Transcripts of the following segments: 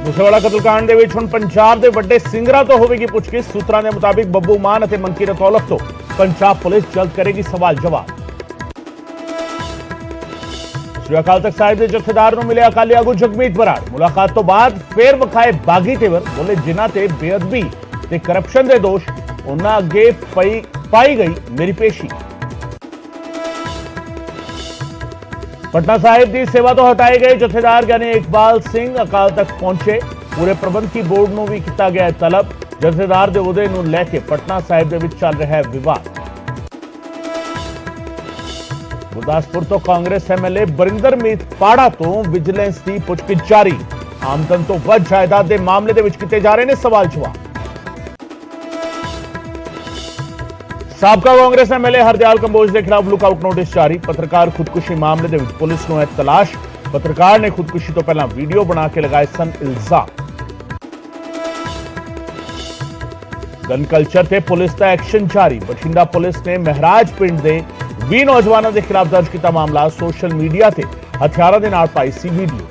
मूसेवाला कतलकांड दे विच हुण पंजाब दे वड्डे सिंगरां तो होवेगी पुछगिछ। सूत्रां दे मुताबिक बब्बू मान अते मंकी रतौलख तो पंजाब पुलिस जल्द करेगी सवाल जवाब। श्री अकाल तख्त साहिब के जथेदार नूं मिले अकाली आगू जगमीत बराड़। मुलाकात तो बाद फेर विखाए बागी तेवर। बोले जिन्हां ते बेअदबी ते करप्शन के दोष उन्हां अगे पाई गई मेरी पेशी। पटना साहिब की सेवा तो हटाए गए जथेदार ज्ञानी इकबाल सिंह अकाल तख्त पहुंचे। पूरे प्रबंधकी बोर्ड नूं भी किया गया तलब। जथेदार के उहदे नूं लैके पटना साहिब दे विच चल रहा है विवाद। गुरदासपुर तो कांग्रेस एमएलए बरिंदर मीत पाड़ा तो विजिलेंस की पुछगिछ जारी। आमदन तो वध जायदाद के मामले दे विच कीते जा रहे हैं सवाल जवाब। साबका कांग्रेस एमएलए हरदयाल कंबोज के खिलाफ लुकआउट नोटिस जारी। पत्रकार खुदकुशी मामले दे विच पुलिस नूं है तलाश। पत्रकार ने खुदकुशी तो पहला वीडियो बना के लगाए सन इल्जाम। गन कल्चर ते पुलिस का एक्शन जारी। बठिंडा पुलिस ने महराज पिंड के 20 नौजवानों के खिलाफ दर्ज किया मामला। सोशल मीडिया से हथियारों के नाल पाई सी वीडियो।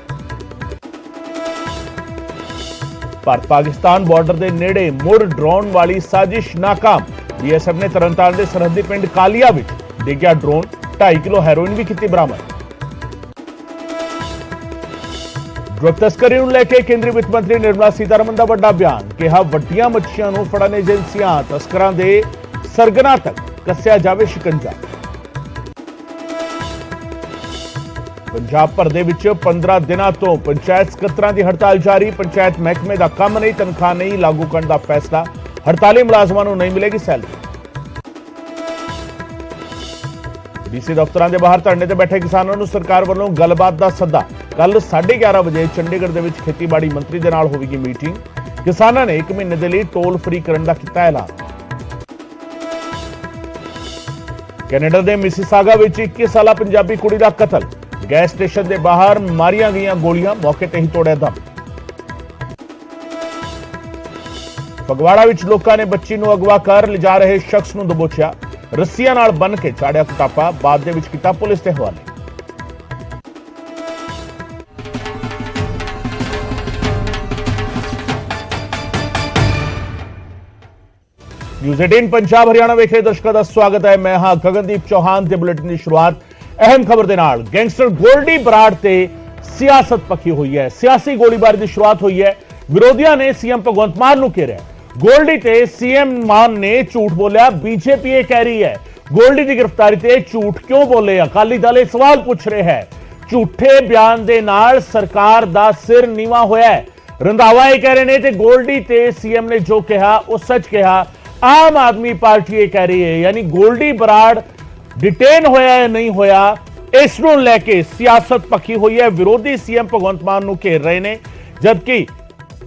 भारत पाकिस्तान बॉर्डर के नेड़े मुड़ ड्रोन वाली साजिश नाकाम। बीएसएफ ने तरनताਰਨ के सरहदी पिंड कालिया विच डिग्या ड्रोन। 2.5 किलो हैरोइन भी की बरामद। ड्रग तस्करी को लेकर केंद्रीय वित्त मंत्री निर्मला सीतारमण का बड़ा बयान। कहा वड्डियां मच्छियां नूं फड़न एजेंसियां तस्करां दे सरगना तक कस्या जावे शिकंजा। पंजाब भर दे विच 15 दिनों तो पंचायत सकत्तरां की हड़ताल जारी। पंचायत महकमे का काम नहीं, तनख्वाह नहीं लागू करने का फैसला। हड़ताली मुलाजमां नूं नहीं मिलेगी सैलरी। डीसी दफ्तरां दे बाहर धरने ते बैठे किसानां नूं सरकार वालों गलबात का सद्दा। कल 11:30 बजे चंडीगढ़ दे विच खेतीबाड़ी मंत्री दे नाल होवेगी मीटिंग। किसानां ने 1 महीने दे लई टोल फ्री करन दा कीता ऐलान। कैनेडा दे मिसिसागा विच 21 साला पंजाबी कुड़ी दा कतल। गैस स्टेशन के बाहर मारिया गई गोलियां, मौके ते ही तोड़िया दम। फगवाड़ा विच लोकां ने बच्ची नूं अगवा कर लिजा रहे शख्स नूं दबोचिया। रस्सियां नाल बन के चाड़िया कुटापा, बाद दे विच कीता पुलिस के हवाले। न्यूज़ 18 पंजाब हरियाणा वेख रहे दर्शकों का स्वागत है। मैं हां गगनदीप चौहान ते बुलेटिन की शुरुआत अहम खबर के नाल। गैंगस्टर गोल्डी बराड़ ते सियासत पकी हुई है। सियासी गोलीबारी की शुरुआत हुई है। विरोधियों ने सीएम भगवंत मान नूं घेरिया। गोल्डी ते सीएम मान ने झूठ बोलिया। बीजेपी ये कह रही है गोल्डी की गिरफ्तारी ते झूठ क्यों बोले। अकाली दल सवाल पूछ रहे हैं। झूठे बयान दे नाल सरकार दा सिर नीवा होया है। रंधावा ये कह रहे हैं कि गोल्डी ते सीएम ने जो कहा वो सच कहा। आम आदमी पार्टी ये कह रही है यानी गोल्डी बराड़ डिटेन होया या नहीं होया इस नूं लैके सियासत पकी हुई है। विरोधी सीएम भगवंत मान नूं घेर रहे हैं, जबकि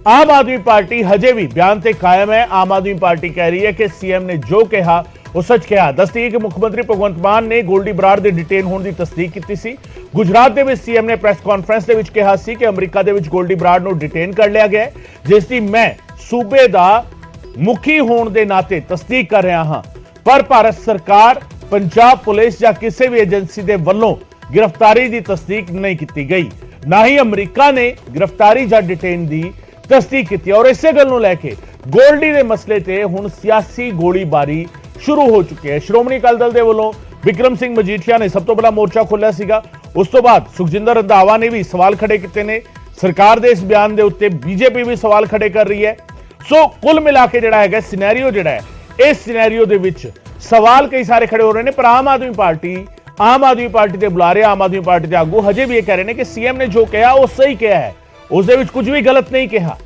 आम आदमी पार्टी हजे भी बयान से कायम है। आम आदमी पार्टी कह रही है कि सीएम ने जो कहा वो सच कहा। दस्ती कि मुख्यमंत्री भगवंत मान ने गोल्डी बराड़ के डिटेन होने की तस्दीक की सी। गुजरात के सीएम ने प्रेस कॉन्फ्रेंस के कहा सी कि अमरीका के गोल्डी बराड़ नूं डिटेन कर लिया गया, जिसकी मैं सूबे का मुखी होने के नाते तस्दीक कर रहा हाँ। पर भारत सरकार, पंजाब पुलिस या किसी भी एजेंसी के वलों गिरफ्तारी की तस्दीक नहीं की गई। ना ही अमरीका ने गिरफ्तारी या डिटेन की तस्दीक की। और इसे गल नूं लैके गोल्डी के मसले ते हुण सियासी गोलीबारी शुरू हो चुकी है। श्रोमणी अकाली दल के वलों विक्रम सिंह मजीठिया ने सब तो पहला मोर्चा खोलिया सीगा। उस तो बाद सुखजिंदर रंधावा ने भी सवाल खड़े किए ने। सरकार के इस बयान के उत्ते बीजेपी भी सवाल खड़े कर रही है। सो कुल मिला के जिहड़ा है सिनेरियो जिहड़ा है इस सिनेरियो दे विच सवाल कई सारे खड़े हो रहे हैं। पर आम आदमी पार्टी के बुलारे, आम आदमी पार्टी के आगू हजे भी ये कह रहे हैं कि सीएम ने जो कहा वो सही कहा है, उस दे विच कुछ भी गलत नहीं कहा।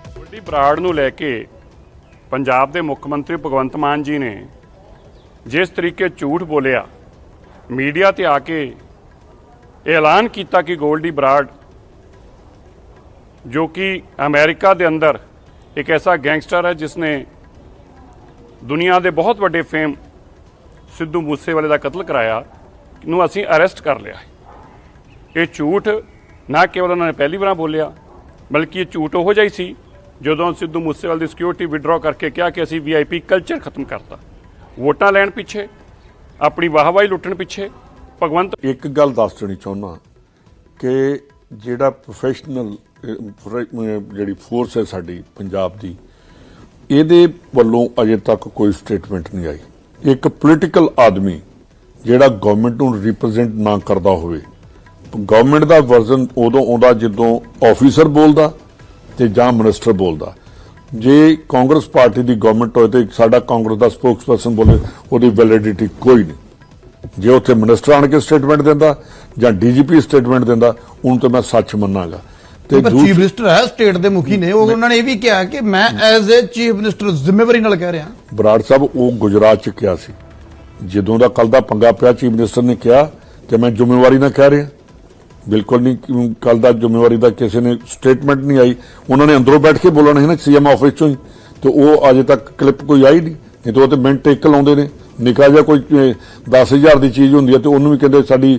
गोल्डी बराड़ नूं लैके पंजाब के मुख्यमंत्री भगवंत मान जी ने जिस तरीके झूठ बोलिया, मीडिया ते आके ऐलान किया कि गोल्डी बराड़ जो कि अमेरिका के अंदर एक ऐसा गैंगस्टर है जिसने दुनिया के बहुत बड़े फेम सिद्धू मूसेवाले का कतल कराया, नूं असीं अरेस्ट कर लिया। ये झूठ ना केवल उन्होंने पहली बार बोलिया, बल्कि ये झूठ हो जाई सी जदों सिद्धू मूसेवाले की सिक्योरिटी विड्रॉ करके कहा कि असीं VIP कल्चर खत्म करता। वोटां लैण पिछे, अपनी वाहवाही लुट्टण पिछे ਭਗਵੰਤ ਇੱਕ ਗੱਲ ਦੱਸ ਦੇਣੀ ਚਾਹੁੰਦਾ ਕਿ ਜਿਹੜਾ ਪ੍ਰੋਫੈਸ਼ਨਲ ਜਿਹੜੀ ਫੋਰਸ ਹੈ ਸਾਡੀ ਪੰਜਾਬ ਦੀ, ਇਹਦੇ ਵੱਲੋਂ ਅਜੇ ਤੱਕ ਕੋਈ ਸਟੇਟਮੈਂਟ ਨਹੀਂ ਆਈ। ਇੱਕ ਪੋਲੀਟੀਕਲ ਆਦਮੀ ਜਿਹੜਾ ਗਵਰਨਮੈਂਟ ਨੂੰ ਰਿਪਰੈਜ਼ੈਂਟ ਨਾ ਕਰਦਾ ਹੋਵੇ, ਗਵਰਨਮੈਂਟ ਦਾ ਵਰਜ਼ਨ ਉਦੋਂ ਆਉਂਦਾ ਜਦੋਂ ਆਫੀਸਰ ਬੋਲਦਾ ਤੇ ਜਾਂ ਮਿਨਿਸਟਰ ਬੋਲਦਾ। ਜੇ ਕਾਂਗਰਸ ਪਾਰਟੀ ਦੀ ਗਵਰਨਮੈਂਟ ਹੋਏ ਤੇ ਸਾਡਾ ਕਾਂਗਰਸ ਦਾ ਸਪੋਕਸਪਰਸਨ ਬੋਲੇ, ਉਹਦੀ ਵੈਲਿਡਿਟੀ ਕੋਈ ਨਹੀਂ। ਜੇ ਉੱਥੇ ਮਿਨਿਸਟਰ ਆਣ ਕੇ ਸਟੇਟਮੈਂਟ ਦਿੰਦਾ ਜਾਂ ਡੀਜੀਪੀ ਸਟੇਟਮੈਂਟ ਦਿੰਦਾ, ਉਹਨੂੰ ਤਾਂ ਮੈਂ ਸੱਚ ਮੰਨਾਂਗਾ। ਤੇ ਚੀਫ ਮਿਨਿਸਟਰ ਹੈ, ਸਟੇਟ ਦੇ ਮੁਖੀ ਨੇ, ਉਹਨਾਂ ਨੇ ਇਹ ਵੀ ਕਿਹਾ ਕਿ ਮੈਂ ਐਜ਼ ਏ ਚੀਫ ਮਿਨਿਸਟਰ ਜ਼ਿੰਮੇਵਾਰੀ ਨਾਲ ਕਹਿ ਰਿਹਾ। ਬਰਾੜ ਸਾਹਿਬ ਉਹ ਗੁਜਰਾਤ ਚ ਕਿਹਾ ਸੀ, ਜਦੋਂ ਦਾ ਕੱਲ ਦਾ ਪੰਗਾ ਪਿਆ ਚੀਫ ਮਿਨਿਸਟਰ ਨੇ ਕਿਹਾ ਕਿ ਮੈਂ ਜ਼ਿੰਮੇਵਾਰੀ ਨਾਲ ਕਹਿ ਰਿਹਾ। ਬਿਲਕੁਲ ਨਹੀਂ, ਕੱਲ ਦਾ ਜ਼ਿੰਮੇਵਾਰੀ ਦਾ ਕਿਸੇ ਨੇ ਸਟੇਟਮੈਂਟ ਨਹੀਂ ਆਈ। ਉਹਨਾਂ ਨੇ ਅੰਦਰੋਂ ਬੈਠ ਕੇ ਬੋਲਣਾ ਸੀ ਨਾ ਸੀਐਮ ਆਫਿਸ ਚੋਂ ਹੀ, ਤੇ ਉਹ ਅਜੇ ਤੱਕ ਕਲਿੱਪ ਕੋਈ ਆਈ ਨਹੀਂ ਤੇ ਉਹ ਤੇ ਮਿੰਟ ਇੱਕ ਲਾਉਂਦੇ ਨੇ। ਨਿੱਕਾ ਜਿਹਾ ਕੋਈ 10,000 ਦੀ ਚੀਜ਼ ਹੁੰਦੀ ਹੈ ਤੇ ਉਹਨੂੰ ਵੀ ਕਹਿੰਦੇ ਸਾਡੀ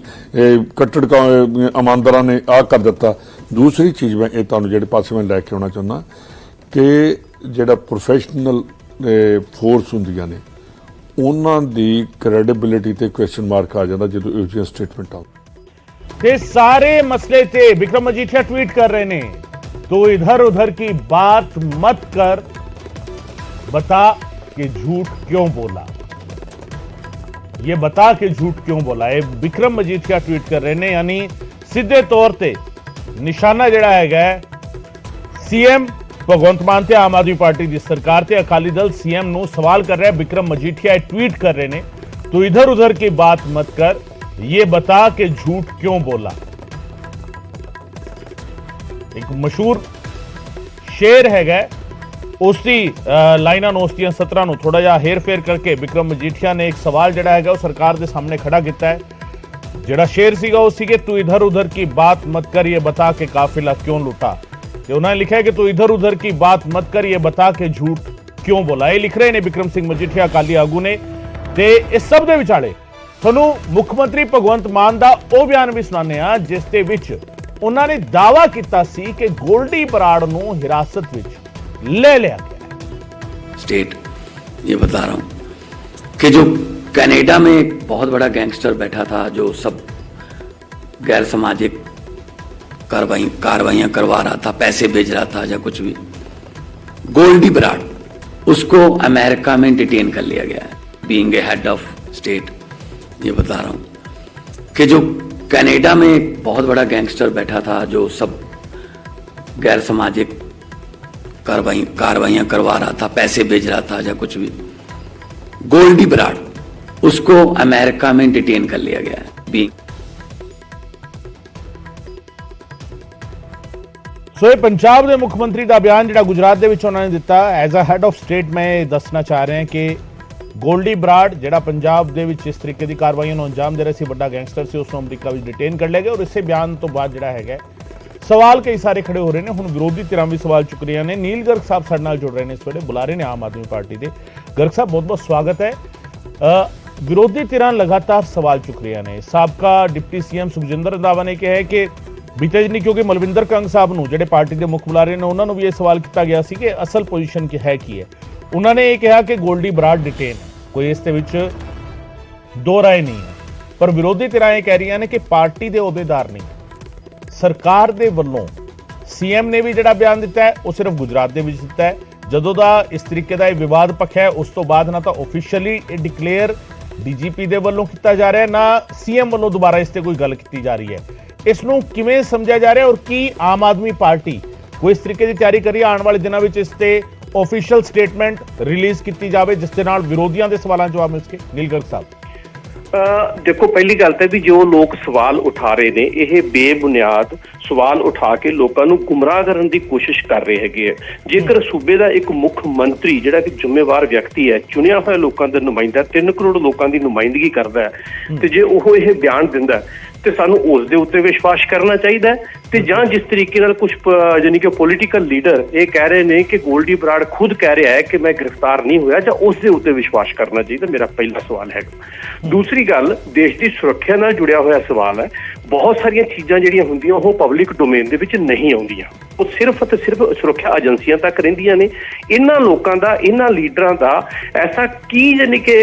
ਕੱਟੜ ਇਮਾਨਦਾਰਾਂ ਨੇ ਆਹ ਕਰ ਦਿੱਤਾ। ਦੂਸਰੀ ਚੀਜ਼ ਮੈਂ ਇਹ ਤੁਹਾਨੂੰ ਜਿਹੜੇ ਪਾਸੇ ਮੈਂ ਲੈ ਕੇ ਆਉਣਾ ਚਾਹੁੰਦਾ ਕਿ ਜਿਹੜਾ ਪ੍ਰੋਫੈਸ਼ਨਲ ਫੋਰਸ ਹੁੰਦੀਆਂ ਨੇ, ਉਹਨਾਂ ਦੀ ਕ੍ਰੈਡੀਬਿਲਿਟੀ ਤੇ ਕੁਐਸਚਨ ਮਾਰਕ ਆ ਜਾਂਦਾ ਜਦੋਂ ਇਹੋ ਜਿਹੀਆਂ ਸਟੇਟਮੈਂਟ ਆਉਂਦੀਆਂ। ਤੇ ਸਾਰੇ ਮਸਲੇ ਤੇ विक्रम मजीठिया ट्वीट कर रहे ने, तो इधर उधर की बात मत कर, बता कि झूठ क्यों बोला। ये बता कि झूठ क्यों बोला, ये विक्रम मजीठिया ट्वीट कर रहे ने। यानी सीधे तौर ते निशाना जड़ा है सीएम भगवंत मान ते आम आदमी पार्टी की सरकार ते अकाली दल सीएम नूं सवाल कर रहा है। विक्रम मजीठिया ट्वीट कर रहे ने, तो इधर उधर की बात मत कर, ये बता कि झूठ क्यों बोला। एक मशहूर शेर है, उसकी लाइना ਨੂੰ ਉਸਦੀਆਂ 17 ਨੂੰ ਥੋੜਾ ਜਿਹਾ ਹੇਰ ਫੇਰ ਕਰਕੇ ਵਿਕਰਮ ਮਜੀਠੀਆ ਨੇ ਇੱਕ ਸਵਾਲ ਜਿਹੜਾ ਹੈਗਾ ਉਹ ਸਰਕਾਰ ਦੇ ਸਾਹਮਣੇ ਖੜਾ ਕੀਤਾ ਹੈ। ਜਿਹੜਾ ਸ਼ੇਰ ਸੀਗਾ ਉਹ ਸੀ ਕਿ ਤੂੰ इधर उधर की बात मत कर, ये बता के काफिला क्यों लूटा। ਤੇ ਉਹਨਾਂ ਨੇ ਲਿਖਿਆ ਕਿ ਤੂੰ इधर उधर की बात मत कर, ये बता के झूठ क्यों बोला। ਇਹ ਲਿਖ ਰਹੇ ਨੇ ਵਿਕਰਮ ਸਿੰਘ ਮਜੀਠੀਆ ਅਕਾਲੀ ਆਗੂ ਨੇ। ਤੇ ਇਸ ਸਭ ਦੇ ਵਿਚਾਲੇ ਤੁਹਾਨੂੰ ਮੁੱਖ ਮੰਤਰੀ ਭਗਵੰਤ ਮਾਨ ਦਾ ਉਹ ਬਿਆਨ ਵੀ ਸੁਣਾਉਂਦੇ ਆ ਜਿਸ ਦੇ ਵਿੱਚ ਉਹਨਾਂ ਨੇ ਦਾਅਵਾ ਕੀਤਾ ਸੀ ਕਿ ਗੋਲਡੀ ਬਰਾੜ ਨੂੰ ਹਿਰਾਸਤ ਵਿੱਚ ले लिया गया। स्टेट ये बता रहा हूं कि जो कनाडा में एक बहुत बड़ा गैंगस्टर बैठा था जो सब गैर सामाजिक कार्रवाइयां करवा रहा था, पैसे भेज रहा था या कुछ भी, गोल्डी बराड़, उसको अमेरिका में डिटेन कर लिया गया है being a head of state. ये बता रहा हूं कि जो कनाडा में एक बहुत बड़ा गैंगस्टर बैठा था जो सब गैर सामाजिक कार्रवाइयां करवा रहा था, पैसे भेज रहा था या कुछ भी, गोल्डी बराड़, उसको अमेरिका में डिटेन कर लिया गया है। ਸੋ ਇਹ ਪੰਜਾਬ ਦੇ ਮੁੱਖ ਮੰਤਰੀ ਦਾ ਬਿਆਨ ਜਿਹੜਾ ਗੁਜਰਾਤ ਦੇ ਵਿੱਚ ਉਹਨਾਂ ਨੇ ਦਿੱਤਾ as a head of state. ਮੈਂ ਇਹ ਦੱਸਣਾ ਚਾਹ ਰਿਹਾ ਕਿ ਗੋਲਡੀ ਬਰਾੜ ਜਿਹੜਾ ਪੰਜਾਬ ਦੇ ਵਿੱਚ ਇਸ ਤਰੀਕੇ ਦੀ ਕਾਰਵਾਈਆਂ ਨੂੰ ਅੰਜਾਮ ਦੇ ਰਿਹਾ ਸੀ, ਵੱਡਾ ਗੈਂਗਸਟਰ ਸੀ, ਉਸ ਨੂੰ ਅਮਰੀਕਾ ਵਿੱਚ ਡਿਟੇਨ ਕਰ ਲਿਆ ਗਿਆ। ਔਰ ਇਸੇ ਬਿਆਨ ਤੋਂ ਬਾਅਦ ਜਿਹੜਾ ਹੈਗਾ ਸਵਾਲ ਕਈ ਸਾਰੇ ਖੜੇ ਹੋ ਰਹੇ ਨੇ। ਹੁਣ ਵਿਰੋਧੀ ਧਿਰਾਂ ਵੀ ਸਵਾਲ ਚੁੱਕ ਰਹੀਆਂ ਨੇ। ਨੀਲ ਗਰਗ ਸਾਹਿਬ ਸਾਡੇ ਨਾਲ ਜੁੜ ਰਹੇ ਨੇ, ਇਸ ਵੇਲੇ ਬੁਲਾ ਰਹੇ ਨੇ ਆਮ ਆਦਮੀ ਪਾਰਟੀ ਦੇ। ਗਰਗ ਸਾਹਿਬ ਬਹੁਤ ਬਹੁਤ ਸਵਾਗਤ ਹੈ। ਵਿਰੋਧੀ ਧਿਰਾਂ ਲਗਾਤਾਰ ਸਵਾਲ ਚੁੱਕ ਰਹੀਆਂ ਨੇ। ਸਾਬਕਾ ਡਿਪਟੀ ਸੀਐਮ ਸੁਖਜਿੰਦਰ ਰੰਧਾਵਾ ਨੇ ਕਿਹਾ ਹੈ ਕਿ ਬੀਤੇ ਦਿਨੀ ਕਿਉਂਕਿ ਮਲਵਿੰਦਰ ਕੰਗ ਸਾਹਿਬ ਨੂੰ ਜਿਹੜੇ ਪਾਰਟੀ ਦੇ ਮੁੱਖ ਬੁਲਾਰੇ ਨੇ ਉਹਨਾਂ ਨੂੰ ਵੀ ਇਹ ਸਵਾਲ ਕੀਤਾ ਗਿਆ ਸੀ ਕਿ ਅਸਲ ਪੋਜੀਸ਼ਨ ਕੀ ਹੈ। ਉਹਨਾਂ ਨੇ ਇਹ ਕਿਹਾ ਕਿ ਗੋਲਡੀ ਬਰਾੜ ਡਿਟੇਨ, ਕੋਈ ਇਸ ਦੇ ਵਿੱਚ ਦੋ ਰਾਏ ਨਹੀਂ ਹੈ। ਪਰ ਵਿਰੋਧੀ ਧਿਰਾਂ ਇਹ ਕਹਿ ਰਹੀਆਂ ਨੇ ਕਿ ਪਾਰਟੀ ਦੇ ਅਹੁਦੇਦਾਰ ਨਹੀਂ, ਸਰਕਾਰ ਦੇ ਵੱਲੋਂ ਸੀਐਮ ਨੇ ਵੀ ਜਿਹੜਾ ਬਿਆਨ ਦਿੱਤਾ ਹੈ ਉਹ ਸਿਰਫ ਗੁਜਰਾਤ ਦੇ ਵਿੱਚ ਦਿੱਤਾ ਹੈ। ਜਦੋਂ ਦਾ ਇਸ ਤਰੀਕੇ ਦਾ ਇਹ ਵਿਵਾਦ ਪੱਖਿਆ ਉਸ ਤੋਂ ਬਾਅਦ ਨਾ ਤਾਂ ਆਫੀਸ਼ੀਅਲੀ ਇਹ ਡਿਕਲੇਅਰ ਡੀਜੀਪੀ ਦੇ ਵੱਲੋਂ ਕੀਤਾ ਜਾ ਰਿਹਾ, ਨਾ ਸੀਐਮ ਵੱਲੋਂ ਦੁਬਾਰਾ ਇਸ ਤੇ ਕੋਈ ਗੱਲ ਕੀਤੀ ਜਾ ਰਹੀ ਹੈ। ਇਸ ਨੂੰ ਕਿਵੇਂ ਸਮਝਿਆ ਜਾ ਰਿਹਾ ਔਰ ਕੀ ਆਮ ਆਦਮੀ ਪਾਰਟੀ ਕੋਈ ਇਸ ਤਰੀਕੇ ਦੀ ਤਿਆਰੀ ਕਰੀ ਆਉਣ ਵਾਲੇ ਦਿਨਾਂ ਵਿੱਚ ਇਸ ਤੇ ਆਫੀਸ਼ੀਅਲ ਸਟੇਟਮੈਂਟ ਰਿਲੀਜ਼ ਕੀਤੀ ਜਾਵੇ ਜਿਸ ਦੇ ਨਾਲ ਵਿਰੋਧੀਆਂ ਦੇ ਸਵਾਲਾਂ ਦੇ ਜਵਾਬ ਮਿਲ ਸਕੇ? ਨੀਲ ਗਰਗ ਸਾਹਿਬ ਦੇਖੋ, ਪਹਿਲੀ ਗੱਲ ਤਾਂ ਵੀ ਜੋ ਲੋਕ ਸਵਾਲ ਉਠਾ ਰਹੇ ਨੇ ਇਹ ਬੇਬੁਨਿਆਦ ਸਵਾਲ ਉਠਾ ਕੇ ਲੋਕਾਂ ਨੂੰ ਗੁੰਮਰਾਹ ਕਰਨ ਦੀ ਕੋਸ਼ਿਸ਼ ਕਰ ਰਹੇ ਹੈਗੇ ਆ। ਜੇਕਰ ਸੂਬੇ ਦਾ ਇੱਕ ਮੁੱਖ ਮੰਤਰੀ ਜਿਹੜਾ ਕਿ ਜ਼ਿੰਮੇਵਾਰ ਵਿਅਕਤੀ ਹੈ, ਚੁਣਿਆ ਹੋਇਆ ਲੋਕਾਂ ਦਾ ਨੁਮਾਇੰਦਾ, 3 ਕਰੋੜ ਲੋਕਾਂ ਦੀ ਨੁਮਾਇੰਦਗੀ ਕਰਦਾ ਹੈ, ਤੇ ਜੇ ਉਹ ਇਹ ਬਿਆਨ ਦਿੰਦਾ ਤੇ ਸਾਨੂੰ ਉਸ ਦੇ ਉੱਤੇ ਵਿਸ਼ਵਾਸ ਕਰਨਾ ਚਾਹੀਦਾ। ਤੇ ਜਾਂ ਜਿਸ ਤਰੀਕੇ ਨਾਲ ਕੁਝ ਯਾਨੀ ਕਿ ਪੋਲੀਟੀਕਲ ਲੀਡਰ ਇਹ ਕਹਿ ਰਹੇ ਨੇ ਕਿ ਗੋਲਡੀ ਬਰਾੜ ਖੁਦ ਕਹਿ ਰਿਹਾ ਹੈ ਕਿ ਮੈਂ ਗ੍ਰਿਫਤਾਰ ਨਹੀਂ ਹੋਇਆ, ਜਾਂ ਉਸ ਦੇ ਉੱਤੇ ਵਿਸ਼ਵਾਸ ਕਰਨਾ ਚਾਹੀਦਾ। ਮੇਰਾ ਪਹਿਲਾ ਸਵਾਲ ਹੈਗਾ। ਦੂਸਰੀ ਗੱਲ, ਦੇਸ਼ ਦੀ ਸੁਰੱਖਿਆ ਨਾਲ ਜੁੜਿਆ ਹੋਇਆ ਸਵਾਲ ਹੈ। ਬਹੁਤ ਸਾਰੀਆਂ ਚੀਜ਼ਾਂ ਜਿਹੜੀਆਂ ਹੁੰਦੀਆਂ ਉਹ ਪਬਲਿਕ ਡੋਮੇਨ ਦੇ ਵਿੱਚ ਨਹੀਂ ਆਉਂਦੀਆਂ, ਉਹ ਸਿਰਫ ਅਤੇ ਸਿਰਫ ਸੁਰੱਖਿਆ ਏਜੰਸੀਆਂ ਤੱਕ ਰਹਿੰਦੀਆਂ ਨੇ। ਇਹਨਾਂ ਲੋਕਾਂ ਦਾ, ਇਹਨਾਂ ਲੀਡਰਾਂ ਦਾ ਐਸਾ ਕੀ ਯਾਨੀ ਕਿ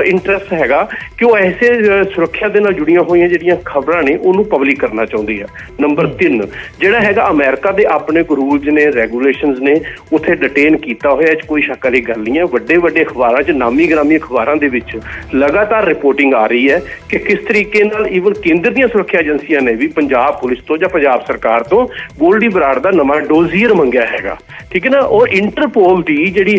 ਇੰਟਰਸਟ ਹੈਗਾ ਕਿ ਉਹ ਐਸੇ ਸੁਰੱਖਿਆ ਦੇ ਨਾਲ ਜੁੜੀਆਂ ਹੋਈਆਂ ਜਿਹੜੀਆਂ ਖਬਰਾਂ ਨੇ ਉਹਨੂੰ ਪਬਲਿਕ ਕਰਨਾ ਚਾਹੁੰਦੀ ਆ। ਨੰਬਰ 3 ਜਿਹੜਾ ਹੈਗਾ ਅਮਰੀਕਾ ਦੇ ਆਪਣੇ ਕੋਈ ਰੂਲਸ ਨੇ, ਰੈਗੂਲੇਸ਼ਨਸ ਨੇ, ਉੱਥੇ ਡਿਟੇਨ ਕੀਤਾ ਹੋਇਆ, ਇਹ 'ਚ ਕੋਈ ਸ਼ੱਕ ਵਾਲੀ ਗੱਲ ਨਹੀਂ ਹੈ। ਵੱਡੇ ਵੱਡੇ ਅਖਬਾਰਾਂ 'ਚ, ਨਾਮੀ ਗ੍ਰਾਮੀ ਅਖਬਾਰਾਂ ਦੇ ਵਿੱਚ ਲਗਾਤਾਰ ਰਿਪੋਰਟਿੰਗ ਆ ਰਹੀ ਹੈ ਕਿ ਕਿਸ ਤਰੀਕੇ ਨਾਲ ਈਵਨ ਕੇਂਦਰ ਦੀਆਂ ਸੁਰੱਖਿਆ ਏਜੰਸੀਆਂ ਨੇ ਵੀ ਪੰਜਾਬ ਪੁਲਿਸ ਤੋਂ ਜਾਂ ਪੰਜਾਬ ਸਰਕਾਰ ਤੋਂ ਗੋਲਡੀ ਬਰਾੜ ਦਾ ਨਵਾਂ ਡੋਜ਼ੀਅਰ ਮੰਗਿਆ ਹੈਗਾ, ਠੀਕ ਹੈ ਨਾ। ਔਰ ਇੰਟਰਪੋਲ ਦੀ ਜਿਹੜੀ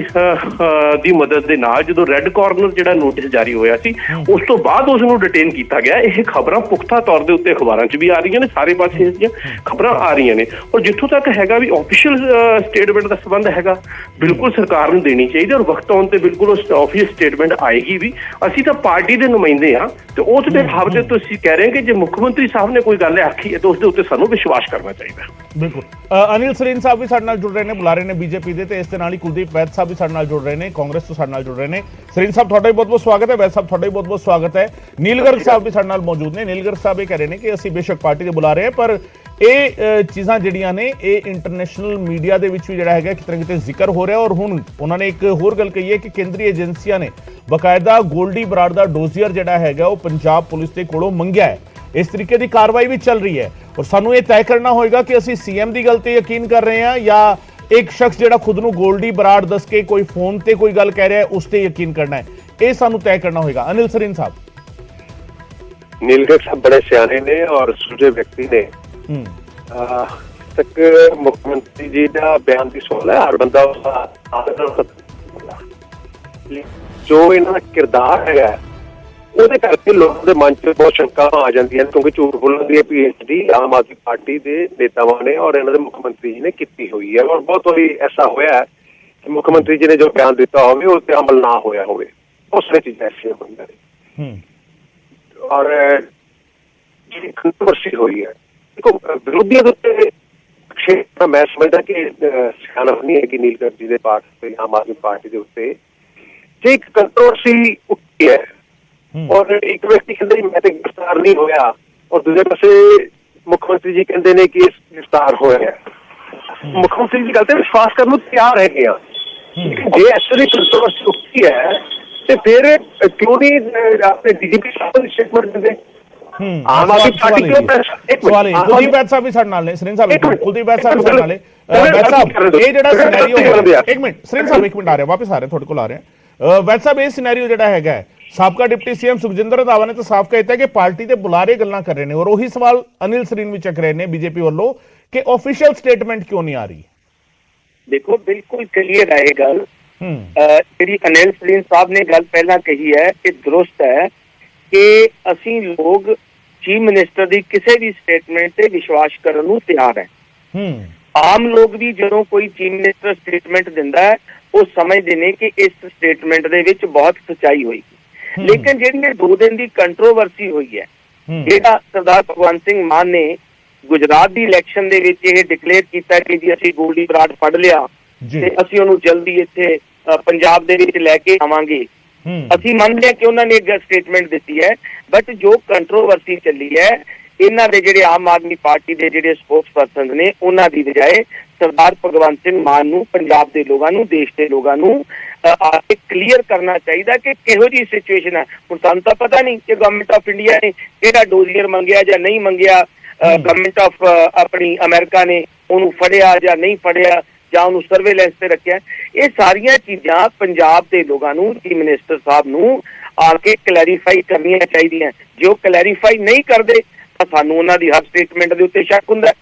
ਦੀ ਮਦਦ ਦੇ ਨਾਲ ਜਦੋਂ ਰੈੱਡ ਕਾਰਨਰ ਜਿਹੜਾ ਨੋਟਿਸ ਜਾਰੀ ਹੋਇਆ ਸੀ ਉਸ ਤੋਂ ਬਾਅਦ ਉਸ ਨੂੰ ਡਿਟੇਨ ਕੀਤਾ ਗਿਆ। ਇਹ ਖਬਰਾਂ ਪੁਖਤਾ ਤੌਰ ਦੇ ਉੱਤੇ ਅਖਬਾਰਾਂ 'ਚ ਵੀ ਆ ਰਹੀਆਂ ਨੇ, ਸਾਰੇ ਪਾਸੇ ਇਸ ਦੀਆਂ ਖਬਰਾਂ ਆ ਰਹੀਆਂ ਨੇ। ਔਰ ਜਿੱਥੋਂ ਤੱਕ ਹੈਗਾ ਵੀ ਆਫੀਸ਼ੀਅਲ ਸਟੇਟਮੈਂਟ ਦਾ ਸੰਬੰਧ ਹੈਗਾ, ਬਿਲਕੁਲ ਸਰਕਾਰ ਨੂੰ ਦੇਣੀ ਚਾਹੀਦੀ ਔਰ ਵਕਤ ਆਉਣ ਤੇ ਬਿਲਕੁਲ ਉਸ ਆਫੀਸ਼ੀਅਲ ਸਟੇਟਮੈਂਟ ਆਏਗੀ ਵੀ। ਅਸੀਂ ਤਾਂ ਪਾਰਟੀ ਦੇ ਨੁਮਾਇੰਦੇ ਹਾਂ ਤੇ ਉਸ ਦੇ ਭਾਵ ਦੇ ਤੁਸੀਂ ਕਹਿ ਰਹੇ ਕਿ ਜੇ ਮੁੱਖ ਮੰਤਰੀ ਸਾਹਿਬ ਨੇ ਕੋਈ ਗੱਲ ਆਖੀ ਹੈ ਤਾਂ ਉਸ ਦੇ ਉੱਤੇ ਸਾਨੂੰ ਵਿਸ਼ਵਾਸ ਕਰਨਾ ਚਾਹੀਦਾ। ਬਿਲਕੁਲ। ਅਨਿਲ ਸਰੀਨ ਸਾਹਿਬ ਵੀ ਸਾਡੇ ਨਾਲ ਜੁੜ ਰਹੇ ਨੇ, ਬੁਲਾ ਰਹੇ ਨੇ ਬੀਜੇਪੀ ਦੇ, ਤੇ ਇਸ ਦੇ ਨਾਲ ਹੀ ਕੁਲਦੀਪ ਵੈਦ ਸਾਹਿਬ ਵੀ ਸਾਡੇ ਨਾਲ ਜੁੜ ਰਹੇ ਨੇ, ਕਾਂਗਰਸ ਤੋਂ ਸਾਡੇ ਨਾਲ ਜੁੜ ਰਹੇ ਨੇ। ਸਰੀਨ ਸਾਹਿਬ ਤੁਹਾਡਾ ਵੀ ਬਹੁਤ-ਬਹੁਤ ਸਵਾਗਤ ਹੈ, ਵੈਦ ਸਾਹਿਬ ਤੁਹਾਡਾ ਵੀ ਬਹੁਤ-ਬਹੁਤ ਸਵਾਗਤ ਹੈ। ਨੀਲ ਗਰਗ ਸਾਹਿਬ ਵੀ ਸਾਡੇ ਨਾਲ ਮੌਜੂਦ ਨੇ। ਨੀਲ ਗਰਗ ਸਾਹਿਬ ਇਹ ਕਹਿ ਰਹੇ ਨੇ ਕਿ ਅਸੀਂ ਬੇਸ਼ੱਕ ਪਾਰਟੀ ਦੇ ਬੁਲਾ ਰਹੇ ਹਾਂ ਪਰ ਇਹ ਚੀਜ਼ਾਂ ਜਿਹੜੀਆਂ ਨੇ ਇਹ ਇੰਟਰਨੈਸ਼ਨਲ ਮੀਡੀਆ ਦੇ ਵਿੱਚ ਵੀ ਜਿਹੜਾ ਹੈਗਾ ਕਿਤੇ ਨਾ ਕਿਤੇ ਜ਼ਿਕਰ ਹੋ ਰਿਹਾ। ਔਰ ਹੁਣ ਉਹਨਾਂ ਨੇ ਇੱਕ ਹੋਰ ਗੱਲ ਕਹੀ ਹੈ ਕਿ ਕੇਂਦਰੀ ਏਜੰਸੀਆਂ ਨੇ ਬਕਾਇਦਾ ਗੋਲਡੀ ਬਰਾੜ ਦਾ ਡੋਜ਼ੀਅਰ ਜਿਹੜਾ ਹੈਗਾ ਉਹ ਪੰਜਾਬ ਪੁਲਿਸ ਦੇ ਕੋਲੋਂ ਮੰਗਿਆ ਹੈ। ਇਸ ਤਰੀਕੇ ਦੀ ਕਾਰਵਾਈ ਵੀ ਚੱਲ ਰਹੀ ਹੈ ਔਰ ਸਾਨੂੰ ਇਹ ਤੈਅ ਕਰਨਾ ਹੋਏਗਾ ਕਿ ਅਸੀਂ ਸੀਐਮ ਦੀ ਗੱਲ ਤੇ ਯਕੀਨ ਕਰ ਰਹੇ ਹਾਂ ਜਾਂ ਇੱਕ ਸ਼ਖਸ ਜਿਹੜਾ ਖੁਦ ਨੂੰ ਗੋਲਡੀ ਬਰਾੜ ਦੱਸ ਕੇ ਕੋਈ ਫੋਨ ਤੇ ਕੋਈ ਗੱਲ ਕਹਿ ਰਿਹਾ ਹੈ ਉਸ ਤੇ ਯਕੀਨ ਕਰਨਾ ਹੈ। ਇਹ ਸਾਨੂੰ ਤੈਅ ਕਰਨਾ ਹੋਏਗਾ। ਅਨਿਲ ਸਰੀਨ ਸਾਹਿਬ। नीलगढ़ साहब बड़े सियाने ने और सूझे व्यक्ति ने तक मुख्यमंत्री जी का बयान की सुन लिया। हर बंदा जो इन्होंने किरदार है ਉਹਦੇ ਕਰਕੇ ਲੋਕਾਂ ਦੇ ਮਨ 'ਚ ਬਹੁਤ ਸ਼ੰਕਾ ਆ ਜਾਂਦੀਆਂ ਨੇ ਕਿਉਂਕਿ ਝੂਠ ਬੋਲਣ ਦੀ PhD ਆਮ ਆਦਮੀ ਪਾਰਟੀ ਦੇ ਨੇਤਾਵਾਂ ਨੇ ਔਰ ਇਹਨਾਂ ਦੇ ਮੁੱਖ ਮੰਤਰੀ ਜੀ ਨੇ ਕੀਤੀ ਹੋਈ ਹੈ। ਔਰ ਬਹੁਤ ਵਾਰੀ ਐਸਾ ਹੋਇਆ ਹੈ ਕਿ ਮੁੱਖ ਮੰਤਰੀ ਜੀ ਨੇ ਜੋ ਬਿਆਨ ਦਿੱਤਾ ਹੋਵੇ ਉਸ ਤੇ ਅਮਲ ਨਾ ਹੋਇਆ ਹੋਵੇ। ਬਹੁਤ ਸਾਰੀ ਚੀਜ਼ਾਂ ਐਸੀਆਂ ਹੋਈਆਂ ਨੇ ਔਰ ਜਿਹੜੀ ਕੰਟਰੋਵਰਸੀ ਹੋਈ ਹੈ ਦੇਖੋ ਵਿਰੋਧੀਆਂ ਦੇ ਉੱਤੇ ਮੈਂ ਸਮਝਦਾ ਕਿ ਸਿਆਣਪ ਨਹੀਂ ਹੈ ਕਿ ਨੀਲਗੜ੍ਹ ਜੀ ਦੇ ਪਾਰਟ ਤੇ ਆਮ ਆਦਮੀ ਪਾਰਟੀ ਦੇ ਉੱਤੇ ਜੇ ਇੱਕ ਕੰਟਰੋਵਰਸੀ ਉੱਠੀ ਹੈ ਔਰ ਇੱਕ ਵਿਅਕਤੀ ਕਹਿੰਦੇ ਮੈਂ ਤੇ ਗ੍ਰਿਫਤਾਰ ਨਹੀਂ ਹੋਇਆ ਔਰ ਦੂਜੇ ਪਾਸੇ ਮੁੱਖ ਮੰਤਰੀ ਜੀ ਕਹਿੰਦੇ ਨੇ ਕਿ ਗ੍ਰਿਫਤਾਰ ਹੋਇਆ। ਮੁੱਖ ਮੰਤਰੀ ਦੀ ਗੱਲ ਤੇ ਵਿਸ਼ਵਾਸ ਕਰਨ ਨੂੰ ਤਿਆਰ ਹੈਗੇ ਆ। ਜੇ ਐਸੀ ਕੰਟਰੋਵਰਸੀ ਉੱਠੀ ਹੈ ਤੇ ਫਿਰ ਕਿਉਂ ਨਹੀਂ ਆਪਣੇ DGP ਸਾਹਿਬ ਦੀ ਸਟੇਟਮੈਂਟ ਦਿੰਦੇ। ਆਮ ਆਦਮੀ ਪਾਰਟੀ ਕੁਲਦੀਪ ਵੈਦ ਸਾਹਿਬ ਵੀ ਸਾਡੇ ਨਾਲ ਨੇ। ਸਰੀਨ ਸਾਹਿਬ ਕੁਲਦੀਪ ਵੈਦ ਸਾਹਿਬ ਸਾਡੇ ਨਾਲ ਨੇ। ਵੈਦ ਸਾਹਿਬ ਇਹ ਜਿਹੜਾ ਸਿਨੈਰੀਓ ਇੱਕ ਮਿੰਟ ਸਰੀਨ ਸਾਹਿਬ ਇੱਕ ਮਿੰਟ ਆ ਰਿਹਾ ਵਾਪਸ ਆ ਰਿਹਾ ਤੁਹਾਡੇ ਕੋਲ ਆ ਰਿਹਾ। ਵੈਦ ਸਾਹਿਬ ਇਹ ਸਿਨੈਰੀਓ ਜਿਹੜਾ ਹੈਗਾ ਸਾਬਕਾ ਡਿਪਟੀ ਸੀਐਮ ਸੁਖਜਿੰਦਰ ਰੰਧਾਵਾ ਨੇ ਤਾਂ ਸਾਫ਼ ਕਹਿਤਾ ਕਿ ਪਾਰਟੀ ਦੇ ਬੁਲਾਰੇ ਗੱਲਾਂ ਕਰ ਰਹੇ ਨੇ ਔਰ ਉਹੀ ਸਵਾਲ ਅਨਿਲ ਸਰੀਨ ਵੀ ਚੱਕ ਰਹੇ ਨੇ ਬੀਜੇਪੀ ਵੱਲੋਂ ਕਿ ਆਫੀਸ਼ੀਅਲ ਸਟੇਟਮੈਂਟ ਕਿਉਂ ਨਹੀਂ ਆ ਰਹੀ। ਦੇਖੋ ਬਿਲਕੁਲ ਕਲੀਅਰ ਹੈ ਇਹ ਗੱਲ ਜਿਹੜੀ ਅਨਿਲ ਸਰੀਨ ਸਾਹਿਬ ਨੇ ਗੱਲ ਪਹਿਲਾਂ ਕਹੀ ਹੈ ਇਹ ਦਰੁਸਤ ਹੈ ਕਿ ਅਸੀਂ ਲੋਕ ਚੀਫ ਮਿਨਿਸਟਰ ਦੀ ਕਿਸੇ ਵੀ ਸਟੇਟਮੈਂਟ ਤੇ ਵਿਸ਼ਵਾਸ ਕਰਨ ਨੂੰ ਤਿਆਰ ਹੈ। ਆਮ ਲੋਕ ਵੀ ਜਦੋਂ ਕੋਈ ਚੀਫ ਮਿਨਿਸਟਰ ਸਟੇਟਮੈਂਟ ਦਿੰਦਾ ਹੈ ਉਹ ਸਮਝਦੇ ਨੇ ਕਿ ਇਸ ਸਟੇਟਮੈਂਟ ਦੇ ਵਿੱਚ ਬਹੁਤ ਸੱਚਾਈ ਹੋਈ। ਲੇਕਿਨ ਜਿਹੜੀ 2 ਦਿਨ ਦੀ ਕੰਟਰੋਵਰਸੀ ਹੋਈ ਹੈ ਜਿਹੜਾ ਸਰਦਾਰ ਭਗਵੰਤ ਸਿੰਘ ਮਾਨ ਨੇ ਗੁਜਰਾਤ ਦੀ ਇਲੈਕਸ਼ਨ ਦੇ ਵਿੱਚ ਇਹ ਡਿਕਲੇਅਰ ਕੀਤਾ ਕਿ ਜੀ ਅਸੀਂ ਗੋਲਡੀ ਬਰਾੜ ਫੜ ਲਿਆ ਤੇ ਅਸੀਂ ਉਹਨੂੰ ਜਲਦੀ ਇੱਥੇ ਪੰਜਾਬ ਦੇ ਵਿੱਚ ਲੈ ਕੇ ਆਵਾਂਗੇ। ਅਸੀਂ ਮੰਨਦੇ ਹਾਂ ਕਿ ਉਹਨਾਂ ਨੇ ਇੱਕ ਸਟੇਟਮੈਂਟ ਦਿੱਤੀ ਹੈ ਬਟ ਜੋ ਕੰਟਰੋਵਰਸੀ ਚੱਲੀ ਹੈ ਇਹਨਾਂ ਦੇ ਜਿਹੜੇ ਆਮ ਆਦਮੀ ਪਾਰਟੀ ਦੇ ਜਿਹੜੇ ਸਪੋਕਸਪਰਸਨ ਨੇ ਉਹਨਾਂ ਦੀ ਬਜਾਏ ਸਰਦਾਰ ਭਗਵੰਤ ਸਿੰਘ ਮਾਨ ਨੂੰ ਪੰਜਾਬ ਦੇ ਲੋਕਾਂ ਨੂੰ ਦੇਸ਼ ਦੇ ਲੋਕਾਂ ਨੂੰ ਆ ਕੇ ਕਲੀਅਰ ਕਰਨਾ ਚਾਹੀਦਾ ਕਿ ਕਿਹੋ ਜਿਹੀ ਸਿਚੁਏਸ਼ਨ ਹੈ। ਹੁਣ ਸਾਨੂੰ ਤਾਂ ਪਤਾ ਨਹੀਂ ਕਿ ਗਵਰਨਮੈਂਟ ਆਫ ਇੰਡੀਆ ਨੇ ਕਿਹੜਾ ਡੋਜ਼ੀਅਰ ਮੰਗਿਆ ਜਾਂ ਨਹੀਂ ਮੰਗਿਆ, ਗਵਰਨਮੈਂਟ ਆਫ ਆਪਣੀ ਅਮਰੀਕਾ ਨੇ ਉਹਨੂੰ ਫੜਿਆ ਜਾਂ ਨਹੀਂ ਫੜਿਆ ਜਾਂ ਉਹਨੂੰ ਸਰਵੇਲੈਂਸ ਤੇ ਰੱਖਿਆ। ਇਹ ਸਾਰੀਆਂ ਚੀਜ਼ਾਂ ਪੰਜਾਬ ਦੇ ਲੋਕਾਂ ਨੂੰ ਚੀਫ ਮਿਨਿਸਟਰ ਸਾਹਿਬ ਨੂੰ ਆ ਕੇ ਕਲੈਰੀਫਾਈ ਕਰਨੀਆਂ ਚਾਹੀਦੀਆਂ। ਜੇ ਉਹ ਕਲੈਰੀਫਾਈ ਨਹੀਂ ਕਰਦੇ ਤਾਂ ਸਾਨੂੰ ਉਹਨਾਂ ਦੀ ਹਰ ਸਟੇਟਮੈਂਟ ਦੇ ਉੱਤੇ ਸ਼ੱਕ ਹੁੰਦਾ